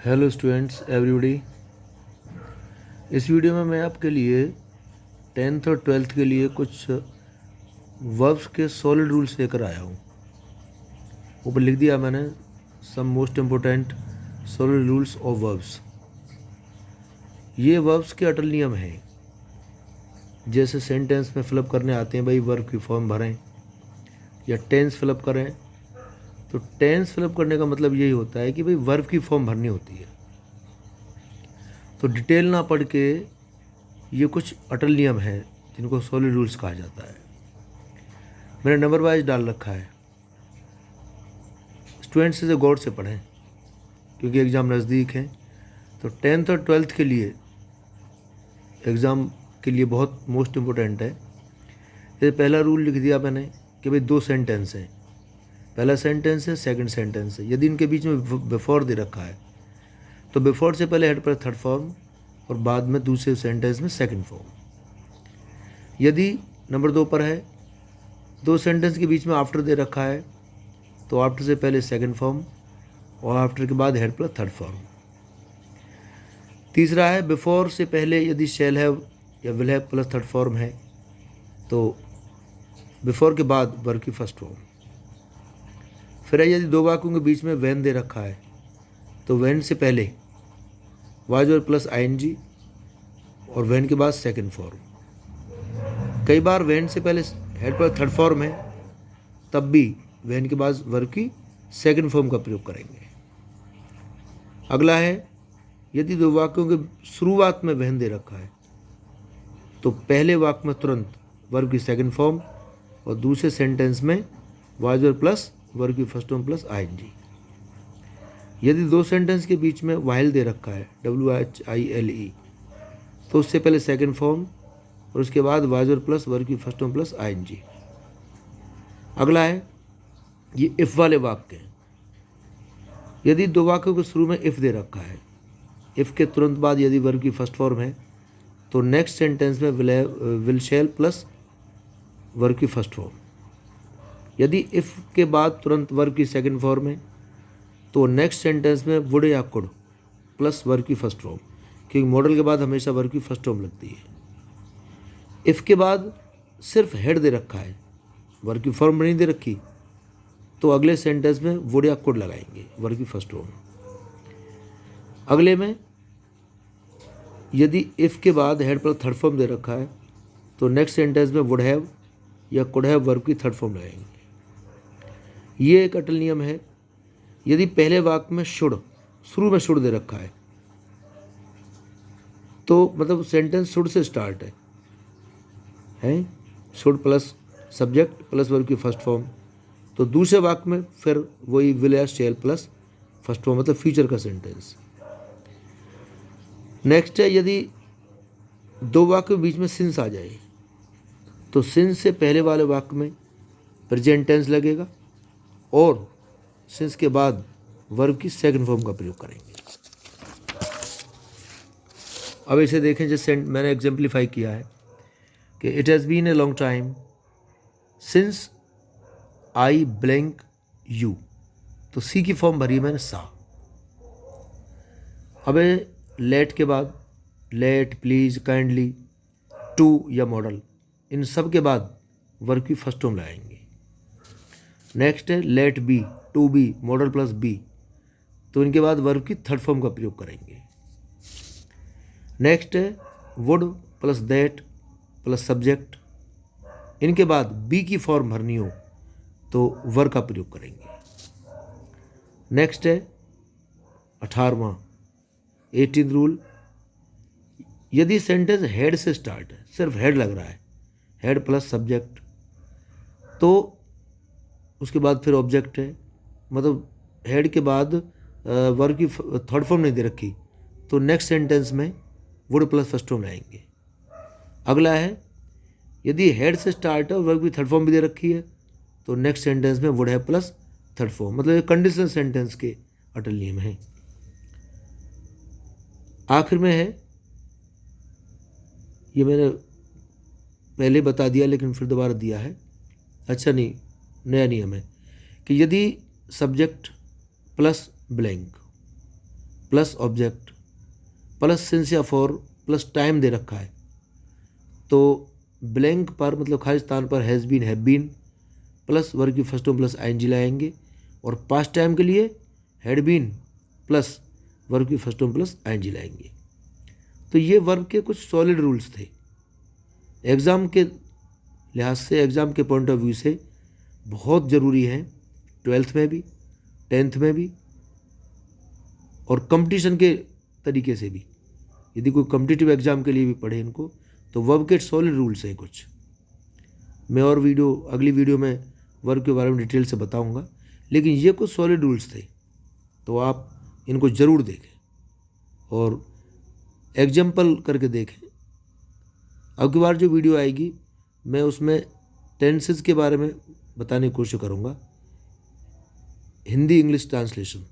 Hello students everybody. इस video में मैं आपके लिए 10th और 12th के लिए कुछ वर्ब्स के सॉलिड रूल्स लेकर आया हूँ। ऊपर लिख दिया मैंने some most important solid rules of verbs. ये वर्ब्स के अटल नियम हैं। जैसे सेंटेंस में फिलअप करने आते हैं, भाई वर्ब की फॉर्म भरें या टेंस फिलअप करें। तो टेंस फिलअप करने का मतलब यही होता है कि भाई वर्ब की फॉर्म भरनी होती है। तो डिटेल ना पढ़ के ये कुछ अटल नियम हैं जिनको सॉलिड रूल्स कहा जाता है। मैंने नंबर वाइज डाल रखा है। स्टूडेंट्स इसे गौर से पढ़ें क्योंकि एग्ज़ाम नज़दीक हैं। तो 10th और 12th के लिए एग्ज़ाम के लिए बहुत मोस्ट इम्पोर्टेंट है। ये पहला रूल लिख दिया मैंने कि भाई दो सेंटेंस हैं, पहला सेंटेंस है, सेकंड सेंटेंस है। यदि इनके बीच में बिफोर दे रखा है तो बिफोर से पहले हेड पर थर्ड फॉर्म और बाद में दूसरे सेंटेंस में सेकंड फॉर्म। यदि नंबर 2 पर है, दो सेंटेंस के बीच में आफ्टर दे रखा है तो आफ्टर से पहले सेकंड फॉर्म और आफ्टर के बाद हेड पर थर्ड फॉर्म। तीसरा है बिफोर से पहले यदि शैल हैव या will have plus third form है तो बिफोर के बाद वर्ब की फर्स्ट फॉर्म। फिर है यदि दो वाक्यों के बीच में वैन दे रखा है तो वैन से पहले वाज और प्लस आईएनजी और वैन के बाद सेकंड फॉर्म। कई बार वैन से पहले हेड पर थर्ड फॉर्म है तब भी वैन के बाद वर्ब की सेकंड फॉर्म का प्रयोग करेंगे। अगला है यदि दो वाक्यों के शुरुआत में वैन दे रखा है तो पहले वाक्य में तुरंत वर्ब की सेकंड फॉर्म और दूसरे सेंटेंस में वाज और प्लस वर्ब की फर्स्ट फॉर्म प्लस आईएनजी। यदि दो सेंटेंस के बीच में वाइल दे रखा है WHILE तो उससे पहले सेकंड फॉर्म और उसके बाद वाज और प्लस वर्ब की फर्स्ट फॉर्म प्लस आईएनजी। अगला है ये इफ़ वाले वाक्य हैं। यदि दो वाक्यों के शुरू में इफ़ दे रखा है, इफ़ के तुरंत बाद यदि वर्ब की फर्स्ट फॉर्म है तो नेक्स्ट सेंटेंस में विल शैल प्लस वर्ब की फर्स्ट फॉर्म। यदि इफ़ के बाद तुरंत वर्ब की सेकंड फॉर्म है तो नेक्स्ट सेंटेंस में वुड या कुड प्लस वर्ब की फर्स्ट फॉर्म, क्योंकि मॉडल के बाद हमेशा वर्ब की फर्स्ट फॉर्म लगती है। इफ़ के बाद सिर्फ हेड दे रखा है, वर्ब की फॉर्म नहीं दे रखी, तो अगले सेंटेंस में वुड या कुड लगाएंगे वर्ब की फर्स्ट फॉर्म। अगले में यदि इफ़ के बाद हेड पर थर्ड फॉर्म दे रखा है तो नेक्स्ट सेंटेंस में वुड हैव या कुड हैव वर्ब की थर्ड फॉर्म लगाएंगे। ये एक अटल नियम है। यदि पहले वाक्य में शुड, शुरू में शुड दे रखा है तो मतलब सेंटेंस शुड से स्टार्ट है should plus subject plus verb की फर्स्ट फॉर्म, तो दूसरे वाक्य में फिर वही विल या शैल प्लस फर्स्ट फॉर्म, मतलब फ्यूचर का सेंटेंस। नेक्स्ट है यदि दो वाक्य के बीच में सिंस आ जाए तो सिंस से पहले वाले वाक्य में प्रेजेंट टेंस लगेगा और सिंस के बाद वर्ब की सेकंड फॉर्म का प्रयोग करेंगे। अब इसे देखें जैसे मैंने एग्जाम्पलीफाई किया है कि it has been a long time since I blank you, तो सी की फॉर्म भरी मैंने सा। अब लेट के बाद लेट, प्लीज, काइंडली, टू या मॉडल, इन सब के बाद वर्ब की फर्स्ट फॉर्म लगाएंगे। नेक्स्ट है let be, to be, modal plus be, तो इनके बाद वर्ब की थर्ड फॉर्म का प्रयोग करेंगे। नेक्स्ट है would plus that plus subject, इनके बाद बी की फॉर्म भरनी हो तो वर्ब का प्रयोग करेंगे। नेक्स्ट है 18वां 18th रूल। यदि सेंटेंस हेड से स्टार्ट है, सिर्फ हेड लग रहा है, हेड प्लस सब्जेक्ट, तो उसके बाद फिर ऑब्जेक्ट है, मतलब हेड के बाद वर्ब की थर्ड फॉर्म नहीं दे रखी तो नेक्स्ट सेंटेंस में वुड प्लस फर्स्ट फॉर्म लाएंगे। अगला है यदि हेड से स्टार्ट है और वर्ब की थर्ड फॉर्म भी दे रखी है तो नेक्स्ट सेंटेंस में वुड है प्लस थर्ड फॉर्म, मतलब ये कंडीशनल सेंटेंस के अटल नियम हैं। आखिर में है, ये मैंने पहले बता दिया लेकिन फिर दोबारा दिया है, अच्छा नहीं, नया नियम है कि यदि subject plus blank plus object plus since या फॉर प्लस टाइम दे रखा है, तो ब्लैंक पर मतलब खाली स्थान पर has been have been plus verb की फर्स्ट फॉर्म प्लस आईएनजी लाएंगे, और पास्ट टाइम के लिए हैड बीन प्लस वर्ब की फर्स्ट फॉर्म प्लस आईएनजी लाएंगे। तो ये वर्ब के कुछ सॉलिड रूल्स थे। एग्ज़ाम के लिहाज से, एग्ज़ाम के पॉइंट ऑफ व्यू से बहुत ज़रूरी हैं, 12th में भी, 10th में भी, और कंपटीशन के तरीके से भी। यदि कोई कॉम्पिटिटिव एग्ज़ाम के लिए भी पढ़े इनको, तो वर्ब के सॉलिड रूल्स हैं कुछ। मैं और अगली वीडियो में वर्ब के बारे में डिटेल से बताऊंगा, लेकिन ये कुछ सॉलिड रूल्स थे, तो आप इनको ज़रूर देखें और एग्जाम्पल करके देखें। अब की बार जो वीडियो आएगी मैं उसमें टेंसेस के बारे में बताने की कोशिश करूँगा, हिंदी इंग्लिश ट्रांसलेशन।